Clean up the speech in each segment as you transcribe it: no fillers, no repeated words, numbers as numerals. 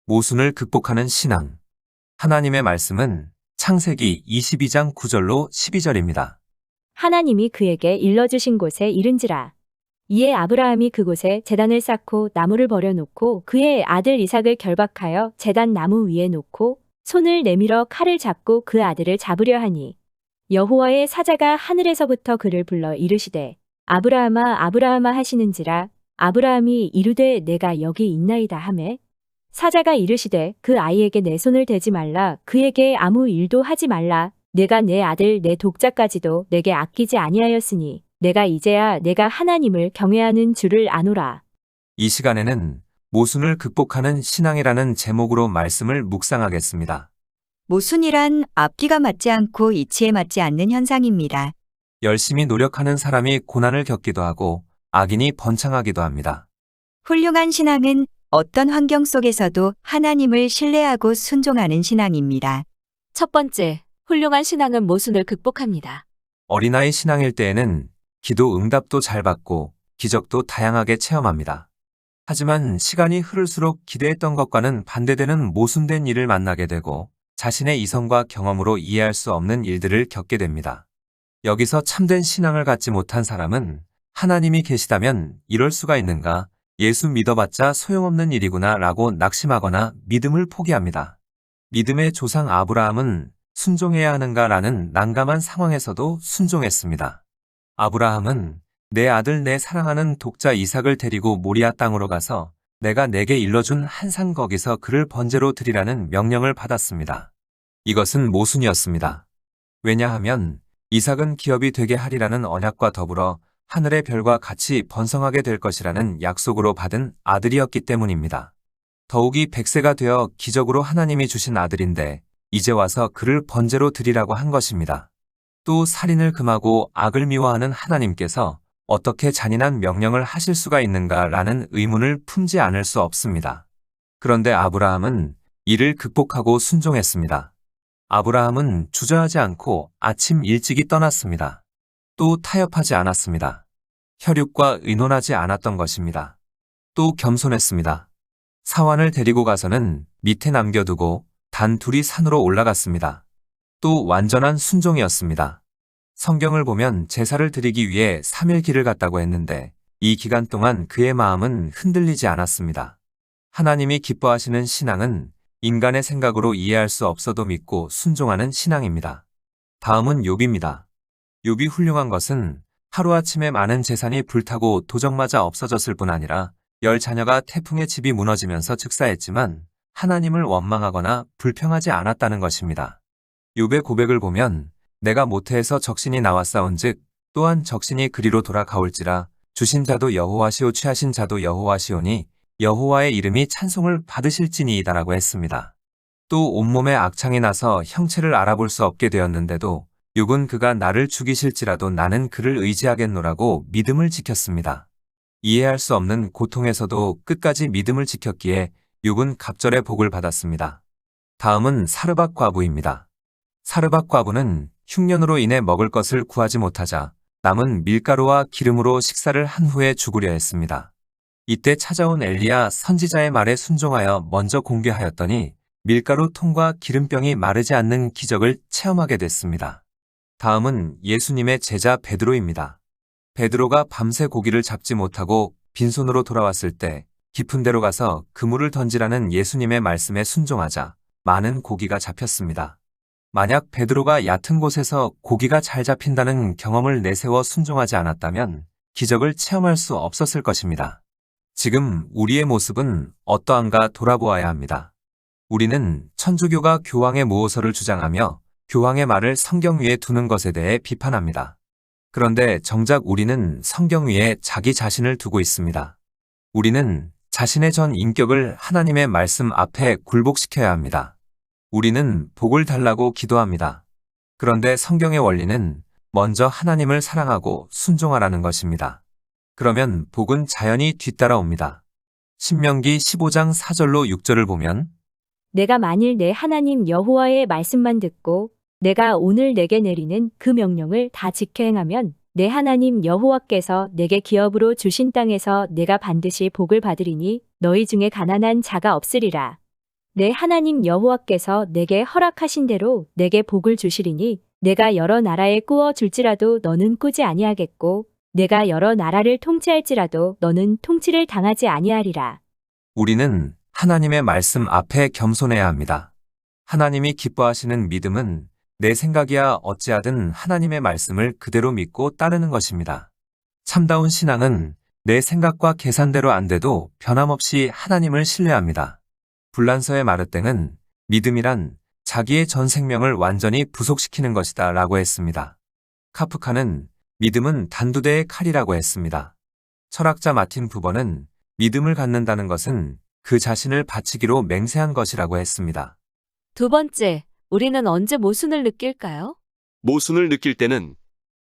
모순을 극복하는 신앙. 하나님의 말씀은 창세기 22장 9절로 12절입니다. 하나님이 그에게 일러주신 곳에 이른지라. 이에 아브라함이 그곳에 제단을 쌓고 나무를 버려놓고 그의 아들 이삭을 결박하여 제단 나무 위에 놓고 손을 내밀어 칼을 잡고 그 아들을 잡으려 하니 여호와의 사자가 하늘에서부터 그를 불러 이르시되 아브라함아 아브라함아 하시는지라. 아브라함이 이르되 내가 여기 있나이다 하매 사자가 이르시되 그 아이에게 내 손을 대지 말라. 그에게 아무 일도 하지 말라. 내가 내 아들 내 독자까지도 내게 아끼지 아니하였으니 내가 이제야 내가 하나님을 경외하는 줄을 아노라. 이 시간에는 모순을 극복하는 신앙이라는 제목으로 말씀을 묵상하겠습니다. 모순이란 앞뒤가 맞지 않고 이치에 맞지 않는 현상입니다. 열심히 노력하는 사람이 고난을 겪기도 하고 악인이 번창하기도 합니다. 훌륭한 신앙은 어떤 환경 속에서도 하나님을 신뢰하고 순종하는 신앙입니다. 첫 번째, 훌륭한 신앙은 모순을 극복합니다. 어린아이 신앙일 때에는 기도 응답도 잘 받고 기적도 다양하게 체험합니다. 하지만 시간이 흐를수록 기대했던 것과는 반대되는 모순된 일을 만나게 되고 자신의 이성과 경험으로 이해할 수 없는 일들을 겪게 됩니다. 여기서 참된 신앙을 갖지 못한 사람은 하나님이 계시다면 이럴 수가 있는가? 예수 믿어봤자 소용없는 일이구나 라고 낙심하거나 믿음을 포기합니다. 믿음의 조상 아브라함은 순종해야 하는가 라는 난감한 상황에서도 순종했습니다. 아브라함은 내 아들 내 사랑하는 독자 이삭을 데리고 모리아 땅으로 가서 내가 내게 일러준 한 산 거기서 그를 번제로 드리라는 명령을 받았습니다. 이것은 모순이었습니다. 왜냐하면 이삭은 기업이 되게 하리라는 언약과 더불어 하늘의 별과 같이 번성하게 될 것이라는 약속으로 받은 아들이었기 때문입니다. 더욱이 100세가 되어 기적으로 하나님이 주신 아들인데 이제 와서 그를 번제로 드리라고 한 것입니다. 또 살인을 금하고 악을 미워하는 하나님께서 어떻게 잔인한 명령을 하실 수가 있는가라는 의문을 품지 않을 수 없습니다. 그런데 아브라함은 이를 극복하고 순종했습니다. 아브라함은 주저하지 않고 아침 일찍이 떠났습니다. 또 타협하지 않았습니다. 혈육과 의논하지 않았던 것입니다. 또 겸손했습니다. 사환을 데리고 가서는 밑에 남겨두고 단 둘이 산으로 올라갔습니다. 또 완전한 순종이었습니다. 성경을 보면 제사를 드리기 위해 3일 길을 갔다고 했는데 이 기간 동안 그의 마음은 흔들리지 않았습니다. 하나님이 기뻐하시는 신앙은 인간의 생각으로 이해할 수 없어도 믿고 순종하는 신앙입니다. 다음은 욥입니다. 욥이 훌륭한 것은 하루아침에 많은 재산이 불타고 도적마저 없어졌을 뿐 아니라 10자녀가 태풍에 집이 무너지면서 즉사했지만 하나님을 원망하거나 불평하지 않았다는 것입니다. 욥의 고백을 보면 내가 모태에서 적신이 나왔사온즉 또한 적신이 그리로 돌아가올지라 주신 자도 여호와시오 취하신 자도 여호와시오니 여호와의 이름이 찬송을 받으실지니이다라고 했습니다. 또 온몸에 악창이 나서 형체를 알아볼 수 없게 되었는데도 욥은 그가 나를 죽이실지라도 나는 그를 의지하겠노라고 믿음을 지켰습니다. 이해할 수 없는 고통에서도 끝까지 믿음을 지켰기에 욥은 갑절의 복을 받았습니다. 다음은 사르밧 과부입니다. 사르밧 과부는 흉년으로 인해 먹을 것을 구하지 못하자 남은 밀가루와 기름으로 식사를 한 후에 죽으려 했습니다. 이때 찾아온 엘리야 선지자의 말에 순종하여 먼저 공개하였더니 밀가루 통과 기름병이 마르지 않는 기적을 체험하게 됐습니다. 다음은 예수님의 제자 베드로입니다. 베드로가 밤새 고기를 잡지 못하고 빈손으로 돌아왔을 때 깊은 데로 가서 그물을 던지라는 예수님의 말씀에 순종하자 많은 고기가 잡혔습니다. 만약 베드로가 얕은 곳에서 고기가 잘 잡힌다는 경험을 내세워 순종하지 않았다면 기적을 체험할 수 없었을 것입니다. 지금 우리의 모습은 어떠한가 돌아보아야 합니다. 우리는 천주교가 교황의 무호서를 주장하며 교황의 말을 성경 위에 두는 것에 대해 비판합니다. 그런데 정작 우리는 성경 위에 자기 자신을 두고 있습니다. 우리는 자신의 전 인격을 하나님의 말씀 앞에 굴복시켜야 합니다. 우리는 복을 달라고 기도합니다. 그런데 성경의 원리는 먼저 하나님을 사랑하고 순종하라는 것입니다. 그러면 복은 자연히 뒤따라옵니다. 신명기 15장 4절로 6절을 보면 내가 만일 내 하나님 여호와의 말씀만 듣고 내가 오늘 내게 내리는 그 명령을 다 지켜 행하면 내 하나님 여호와께서 내게 기업으로 주신 땅에서 내가 반드시 복을 받으리니 너희 중에 가난한 자가 없으리라. 내 하나님 여호와께서 내게 허락하신 대로 내게 복을 주시리니 내가 여러 나라에 꾸어 줄지라도 너는 꾸지 아니하겠고 내가 여러 나라를 통치할지라도 너는 통치를 당하지 아니하리라. 우리는 하나님의 말씀 앞에 겸손해야 합니다. 하나님이 기뻐하시는 믿음은 내 생각이야 어찌하든 하나님의 말씀을 그대로 믿고 따르는 것입니다. 참다운 신앙은 내 생각과 계산대로 안 돼도 변함없이 하나님을 신뢰합니다. 불란서의 마르땡은 믿음이란 자기의 전 생명을 완전히 부속시키는 것이다 라고 했습니다. 카프카는 믿음은 단두대의 칼이라고 했습니다. 철학자 마틴 부버는 믿음을 갖는다는 것은 그 자신을 바치기로 맹세한 것이라고 했습니다. 두 번째, 우리는 언제 모순을 느낄까요? 모순을 느낄 때는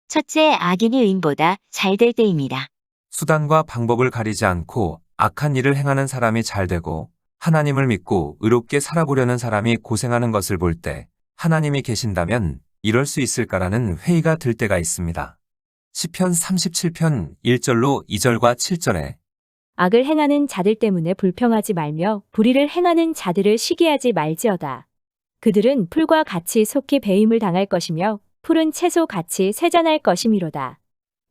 첫째, 악인이 의인보다 잘 될 때입니다. 수단과 방법을 가리지 않고 악한 일을 행하는 사람이 잘 되고 하나님을 믿고 의롭게 살아보려는 사람이 고생하는 것을 볼 때 하나님이 계신다면 이럴 수 있을까라는 회의가 들 때가 있습니다. 시편 37편 1절로 2절과 7절에 악을 행하는 자들 때문에 불평하지 말며 불의를 행하는 자들을 시기하지 말지어다. 그들은 풀과 같이 속히 배임을 당할 것이며 푸른 채소 같이 쇠잔할 것이미로다.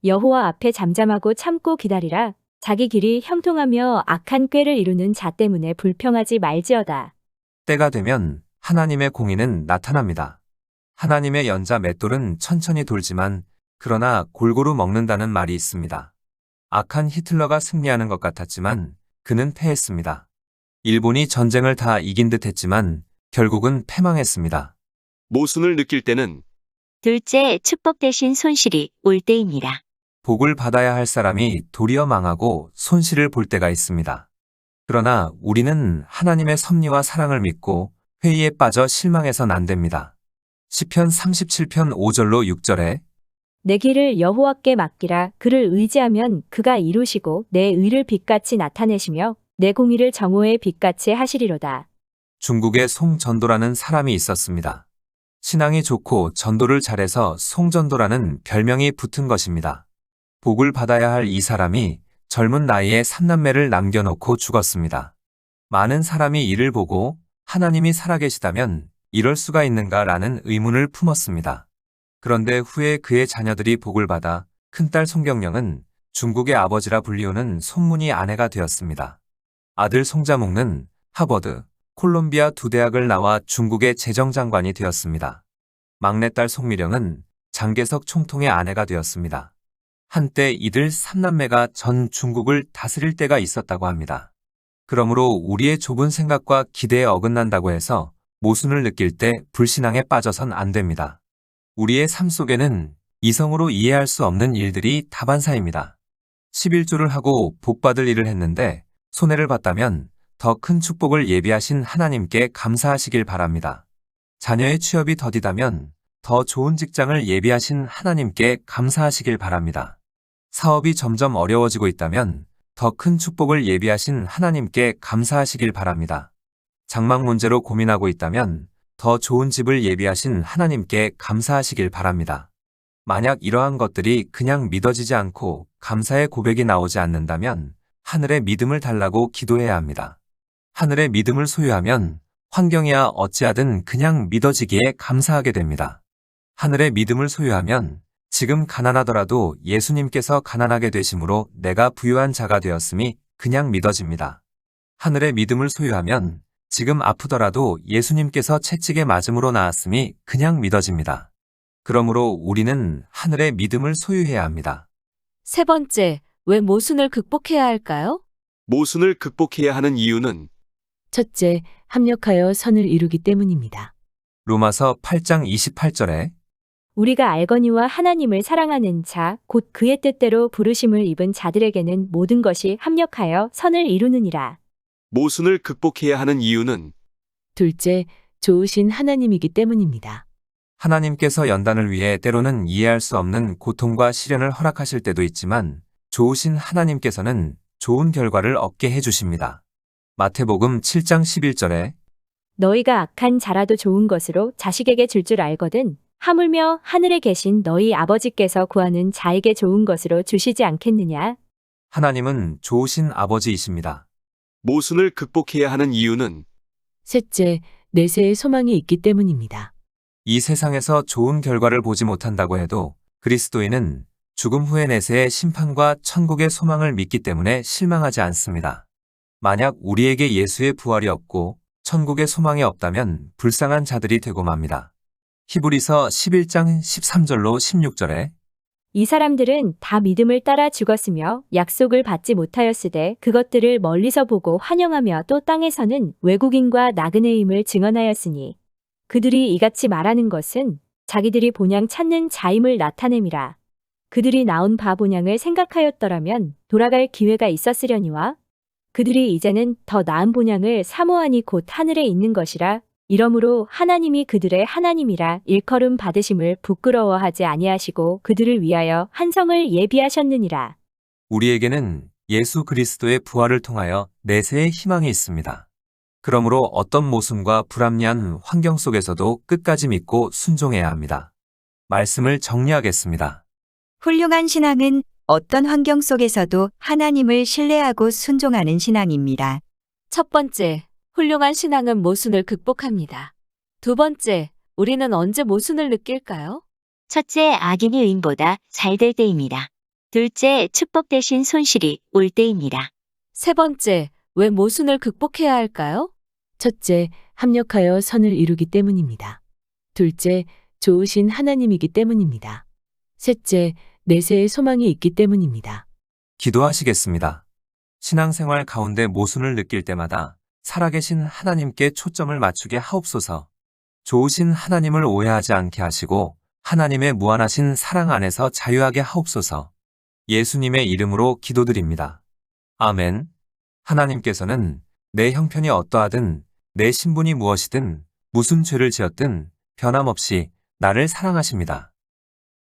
여호와 앞에 잠잠하고 참고 기다리라. 자기 길이 형통하며 악한 꾀를 이루는 자 때문에 불평하지 말지어다. 때가 되면 하나님의 공의는 나타납니다. 하나님의 연자 맷돌은 천천히 돌지만 그러나 골고루 먹는다는 말이 있습니다. 악한 히틀러가 승리하는 것 같았지만 그는 패했습니다. 일본이 전쟁을 다 이긴 듯 했지만 결국은 패망했습니다. 모순을 느낄 때는 둘째, 축복 대신 손실이 올 때입니다. 복을 받아야 할 사람이 도리어 망하고 손실을 볼 때가 있습니다. 그러나 우리는 하나님의 섭리와 사랑을 믿고 회의에 빠져 실망해선 안 됩니다. 시편 37편 5절로 6절에 내 길을 여호와께 맡기라. 그를 의지하면 그가 이루시고 내 의를 빛같이 나타내시며 내 공의를 정오의 빛같이 하시리로다. 중국에 송전도라는 사람이 있었습니다. 신앙이 좋고 전도를 잘해서 송전도라는 별명이 붙은 것입니다. 복을 받아야 할 이 사람이 젊은 나이에 3남매를 남겨놓고 죽었습니다. 많은 사람이 이를 보고 하나님이 살아계시다면 이럴 수가 있는가라는 의문을 품었습니다. 그런데 후에 그의 자녀들이 복을 받아 큰딸 송경령은 중국의 아버지라 불리우는 손문희 아내가 되었습니다. 아들 송자몽는 하버드, 콜롬비아 두 대학을 나와 중국의 재정장관이 되었습니다. 막내딸 송미령은 장개석 총통의 아내가 되었습니다. 한때 이들 3남매가 전 중국을 다스릴 때가 있었다고 합니다. 그러므로 우리의 좁은 생각과 기대에 어긋난다고 해서 모순을 느낄 때 불신앙에 빠져선 안 됩니다. 우리의 삶 속에는 이성으로 이해할 수 없는 일들이 다반사입니다. 11조를 하고 복받을 일을 했는데 손해를 봤다면 더 큰 축복을 예비하신 하나님께 감사하시길 바랍니다. 자녀의 취업이 더디다면 더 좋은 직장을 예비하신 하나님께 감사하시길 바랍니다. 사업이 점점 어려워지고 있다면 더 큰 축복을 예비하신 하나님께 감사하시길 바랍니다. 장막 문제로 고민하고 있다면 더 좋은 집을 예비하신 하나님께 감사하시길 바랍니다. 만약 이러한 것들이 그냥 믿어지지 않고 감사의 고백이 나오지 않는다면 하늘의 믿음을 달라고 기도해야 합니다. 하늘의 믿음을 소유하면 환경이야 어찌하든 그냥 믿어지기에 감사하게 됩니다. 하늘의 믿음을 소유하면 지금 가난하더라도 예수님께서 가난하게 되심으로 내가 부유한 자가 되었음이 그냥 믿어집니다. 하늘의 믿음을 소유하면 지금 아프더라도 예수님께서 채찍에 맞음으로 나았음이 그냥 믿어집니다. 그러므로 우리는 하늘의 믿음을 소유해야 합니다. 세 번째, 왜 모순을 극복해야 할까요? 모순을 극복해야 하는 이유는 첫째, 합력하여 선을 이루기 때문입니다. 로마서 8장 28절에 우리가 알거니와 하나님을 사랑하는 자, 곧 그의 뜻대로 부르심을 입은 자들에게는 모든 것이 합력하여 선을 이루느니라. 모순을 극복해야 하는 이유는 둘째, 좋으신 하나님이기 때문입니다. 하나님께서 연단을 위해 때로는 이해할 수 없는 고통과 시련을 허락하실 때도 있지만 좋으신 하나님께서는 좋은 결과를 얻게 해주십니다. 마태복음 7장 11절에 너희가 악한 자라도 좋은 것으로 자식에게 줄 줄 알거든 하물며 하늘에 계신 너희 아버지께서 구하는 자에게 좋은 것으로 주시지 않겠느냐. 하나님은 좋으신 아버지이십니다. 모순을 극복해야 하는 이유는 셋째, 내세의 소망이 있기 때문입니다. 이 세상에서 좋은 결과를 보지 못한다고 해도 그리스도인은 죽음 후의 내세의 심판과 천국의 소망을 믿기 때문에 실망하지 않습니다. 만약 우리에게 예수의 부활이 없고 천국의 소망이 없다면 불쌍한 자들이 되고 맙니다. 히브리서 11장 13절로 16절에 이 사람들은 다 믿음을 따라 죽었으며 약속을 받지 못하였으되 그것들을 멀리서 보고 환영하며 또 땅에서는 외국인과 나그네임을 증언하였으니 그들이 이같이 말하는 것은 자기들이 본향 찾는 자임을 나타냄이라. 그들이 나온 바 본향을 생각하였더라면 돌아갈 기회가 있었으려니와 그들이 이제는 더 나은 본향을 사모하니 곧 하늘에 있는 것이라. 이러므로 하나님이 그들의 하나님이라 일컬음 받으심을 부끄러워하지 아니하시고 그들을 위하여 한 성을 예비하셨느니라. 우리에게는 예수 그리스도의 부활을 통하여 내세의 희망이 있습니다. 그러므로 어떤 모순과 불합리한 환경 속에서도 끝까지 믿고 순종해야 합니다. 말씀을 정리하겠습니다. 훌륭한 신앙은 어떤 환경 속에서도 하나님을 신뢰하고 순종하는 신앙입니다. 첫 번째, 훌륭한 신앙은 모순을 극복합니다. 두 번째, 우리는 언제 모순을 느낄까요? 첫째, 악인이 의인보다 잘 될 때입니다. 둘째, 축복 대신 손실이 올 때입니다. 세 번째, 왜 모순을 극복해야 할까요? 첫째, 합력하여 선을 이루기 때문입니다. 둘째, 좋으신 하나님이기 때문입니다. 셋째, 내세의 소망이 있기 때문입니다. 기도하시겠습니다. 신앙생활 가운데 모순을 느낄 때마다 살아계신 하나님께 초점을 맞추게 하옵소서. 좋으신 하나님을 오해하지 않게 하시고 하나님의 무한하신 사랑 안에서 자유하게 하옵소서. 예수님의 이름으로 기도드립니다. 아멘. 하나님께서는 내 형편이 어떠하든 내 신분이 무엇이든 무슨 죄를 지었든 변함없이 나를 사랑하십니다.